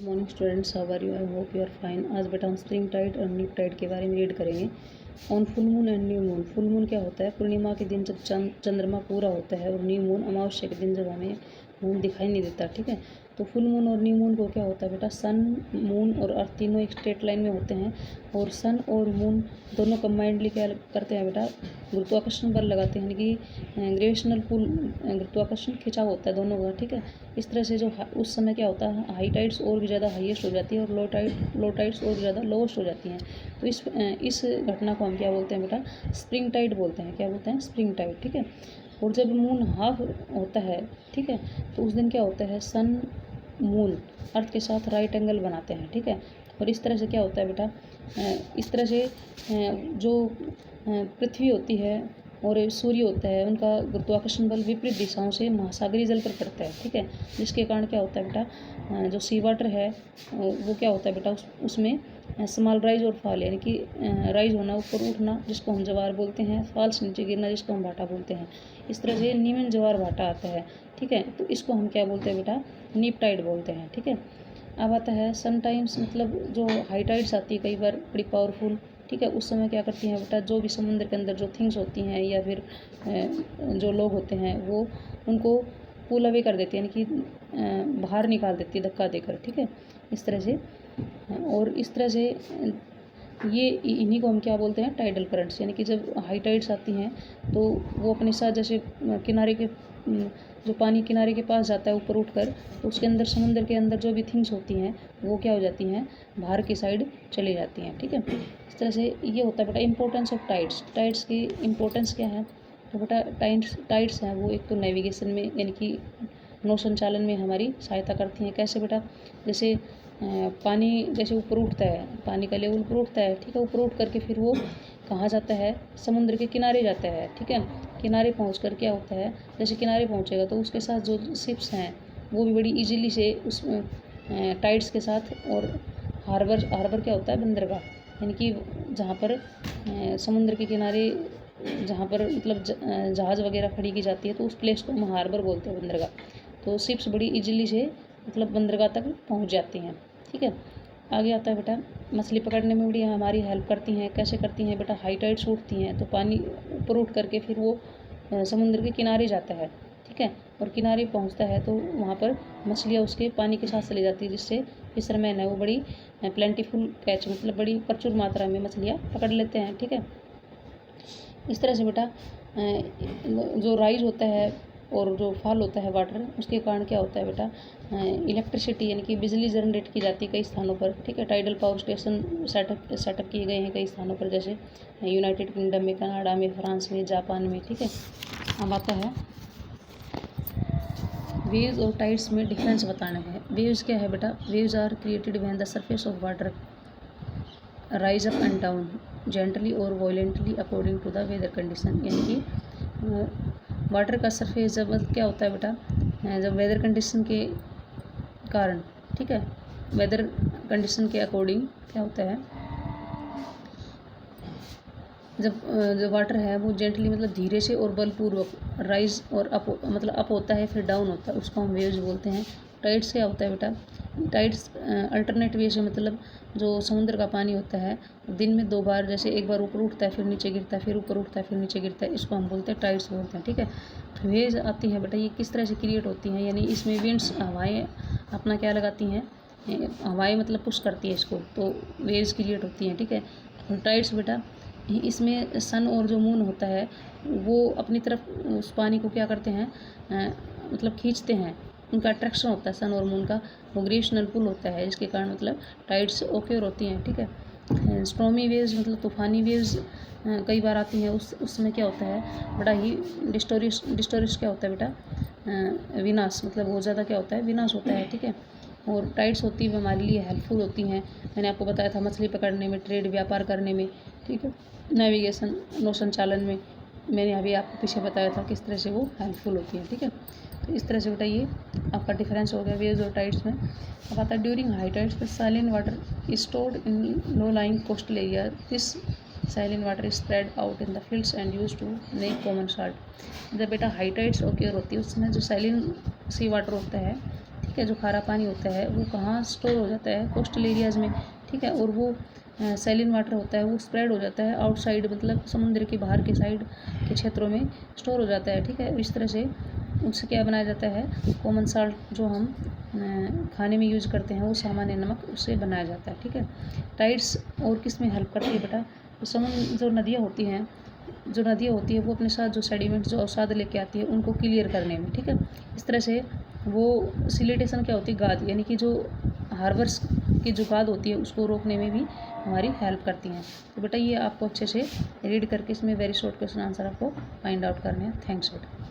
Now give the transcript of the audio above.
Morning students, how are you? I hope you are fine. आज बेटा हम spring tide और न्यू टाइड के बारे में रीड करेंगे। On full moon and new moon. Full moon क्या होता है? पूर्णिमा के दिन जब चंद्रमा पूरा होता है, और न्यू मून अमावस्या के दिन जब हमें मून दिखाई नहीं देता। ठीक है, तो फुल मून और न्यू मून को क्या होता है बेटा? सन, मून और अर्थ तीनों एक स्ट्रेट लाइन में होते हैं, और सन और मून दोनों कंबाइंडली क्या करते हैं बेटा? गुरुत्वाकर्षण बल लगाते हैं, यानी कि ग्रेविटेशनल पुल, गुरुत्वाकर्षण खिंचाव होता है दोनों का। ठीक है, इस तरह से जो उस समय क्या होता है, हाई टाइड्स और भी ज़्यादा हाईएस्ट हो जाती है, और लो टाइड्स और भी ज़्यादा लोवेस्ट हो जाती हैं। तो इस घटना को हम क्या बोलते हैं बेटा? स्प्रिंग टाइड बोलते हैं। क्या बोलते हैं? Spring tide. ठीक है, और जब मून हाफ होता है, ठीक है, तो उस दिन क्या होता है? सन मून अर्थ के साथ राइट एंगल बनाते हैं। ठीक है, और इस तरह से क्या होता है बेटा? इस तरह से जो पृथ्वी होती है और सूर्य होता है, उनका गुरुत्वाकर्षण बल विपरीत दिशाओं से महासागरीय जल पर पड़ता है। ठीक है, जिसके कारण क्या होता है बेटा? जो सी वाटर है वो क्या होता है बेटा? उसमें स्मॉल राइज और फॉल, यानी कि राइज होना, ऊपर उठना, जिसको हम जवार बोलते हैं, फॉल्स नीचे गिरना, जिसको हम भाटा बोलते हैं। इस तरह से नीमन जवार भाटा आता है। ठीक है, तो इसको हम क्या बोलते हैं बेटा? नीप टाइड बोलते हैं। ठीक है, अब आता है समटाइम्स, मतलब जो हाई टाइड्स आती है कई बार बड़ी पावरफुल। ठीक है, उस समय क्या करती हैं बेटा? जो भी समुद्र के अंदर जो थिंग्स होती हैं, या फिर जो लोग होते हैं, वो उनको पुल अवे कर देती है, यानी कि बाहर निकाल देती है धक्का देकर। ठीक है, इस तरह से, और इस तरह से ये इन्हीं को हम क्या बोलते हैं? Tidal currents. यानी कि जब हाई टाइड्स आती हैं तो वो अपने साथ, जैसे किनारे के जो पानी किनारे के पास जाता है ऊपर उठकर, तो उसके अंदर, समुद्र के अंदर जो भी थिंग्स होती हैं, वो क्या हो जाती हैं? बाहर की साइड चली जाती हैं। ठीक है, इस तरह से ये होता है बेटा इंपॉर्टेंस ऑफ टाइड्स। टाइड्स की इंपॉर्टेंस क्या है? तो बेटा टाइड्स हैं वो एक तो नेविगेशन में, यानी कि नौ संचालन में हमारी सहायता करती हैं। कैसे बेटा? जैसे पानी जैसे ऊपर उठता है, पानी का लेवल ऊपर उठता है। ठीक है, ऊपर उठ करके फिर वो कहाँ जाता है? समुद्र के किनारे जाता है। ठीक है, किनारे पहुँच कर क्या होता है? जैसे किनारे पहुँचेगा तो उसके साथ जो शिप्स हैं वो भी बड़ी इजीली से उस टाइड्स के साथ, और हार्बर क्या होता है? बंदरगाह, यानी कि जहाँ पर समुद्र के किनारे, जहाँ पर मतलब जहाज़ वगैरह खड़ी की जाती है, तो उस प्लेस को हम हार्बर बोलते हैं, बंदरगाह। तो शिप्स बड़ी इजीली से मतलब बंदरगाह तक पहुँच जाती हैं। ठीक है, आगे आता है बेटा, मछली पकड़ने में बड़ी हमारी हेल्प करती हैं। कैसे करती हैं बेटा? हाई टाइड्स उठती हैं तो पानी ऊपर उठ करके फिर वो समुद्र के किनारे जाता है। ठीक है, और किनारे पहुंचता है तो वहाँ पर मछलियाँ उसके पानी के साथ चली जाती है, जिससे फिशरमैन है वो बड़ी प्लेंटीफुल कैच, मतलब बड़ी प्रचुर मात्रा में मछलियाँ पकड़ लेते हैं। ठीक है, इस तरह से बेटा जो राइज होता है और जो फॉल होता है वाटर, उसके कारण क्या होता है बेटा? इलेक्ट्रिसिटी, यानी कि बिजली जनरेट की जाती है कई स्थानों पर। ठीक है, टाइडल पावर स्टेशन सेटअप किए गए हैं कई स्थानों पर, जैसे यूनाइटेड किंगडम में, कनाडा में, फ्रांस में, जापान में। ठीक है, अब आता है वेव्स और टाइड्स में डिफरेंस बताना है। वेव्स क्या है बेटा? Waves are created when the surface of water rise up and down gently और violently according to the weather condition. यानी कि वाटर का सरफेस जब क्या होता है बेटा? जब वेदर कंडीशन के कारण, ठीक है, वेदर कंडीशन के अकॉर्डिंग क्या होता है? जब जो वाटर है वो जेंटली, मतलब धीरे से और बलपूर्वक राइज और अप, मतलब अप होता है, फिर डाउन होता है, उसको हम वेव्स बोलते हैं। टाइड्स क्या होता है बेटा? टाइड्स अल्टरनेट वे से, मतलब जो समुद्र का पानी होता है दिन में दो बार, जैसे एक बार ऊपर उठता है फिर नीचे गिरता है, फिर ऊपर उठता है फिर नीचे गिरता है, इसको हम बोलते हैं टाइड्स बोलते हैं। ठीक है, वेव्स आती हैं बेटा, ये किस तरह से क्रिएट होती हैं? यानी इसमें विंड्स, हवाएँ अपना क्या लगाती हैं? हवाएँ मतलब पुश करती है इसको, तो वेव्स क्रिएट होती हैं। ठीक है, और टाइड्स बेटा, इसमें सन और जो मून होता है वो अपनी तरफ उस पानी को क्या करते हैं? मतलब खींचते हैं, उनका अट्रैक्शन होता है सन और मून का, वो ग्रेविटेशनल पुल होता है, जिसके कारण मतलब टाइड्स ओक्योर होती हैं। ठीक है, स्टॉर्मी वेव्स, मतलब तूफानी वेव्स कई बार आती हैं, उसमें क्या होता है? बड़ा ही डिस्टोरियस क्या होता है बेटा? विनाश, मतलब बहुत ज़्यादा क्या होता है? विनाश होता है। ठीक है, और टाइड्स होती है हमारे लिए हेल्पफुल होती हैं। मैंने आपको बताया था मछली पकड़ने में, ट्रेड व्यापार करने में, ठीक है, नेविगेशन, नौ संचालन में। मैंने अभी आपको पीछे बताया था किस तरह से वो हेल्पफुल होती हैं। ठीक है, तो इस तरह से बेटा ये आपका डिफरेंस हो गया वेव्स और टाइड्स में। अब आता है during high tides the silent water is stored in low lying coastal area. This silent water is spread out in the fields and use to make common salt. जब बेटा high tides occur होती है, उसमें जो silent सी water होता है, ठीक है। जो खारा पानी होता है वो कहाँ स्टोर हो जाता है, कोस्टल एरियाज़ में, ठीक है। और वो सैलिन वाटर होता है वो स्प्रेड हो जाता है आउटसाइड, मतलब समुद्र के बाहर के साइड के क्षेत्रों में स्टोर हो जाता है, ठीक है। इस तरह से उससे क्या बनाया जाता है, कॉमन साल्ट जो हम खाने में यूज करते हैं वो सामान्य नमक उससे बनाया जाता है, ठीक है। टाइड्स और किस में हेल्प करती है बेटा, तो समुद्र जो नदियाँ होती हैं, वो अपने साथ जो सेडिमेंट्स जो अवसाद लेके आती है उनको क्लियर करने में, ठीक है। इस तरह से वो सिलिटेशन क्या होती है, गाद, यानी कि जो हार्बर्स की जो गाद होती है उसको रोकने में भी हमारी हेल्प करती हैं। तो बेटा ये आपको अच्छे से रीड करके इसमें वेरी शॉर्ट क्वेश्चन आंसर आपको फाइंड आउट करने हैं। थैंक्स बेटा।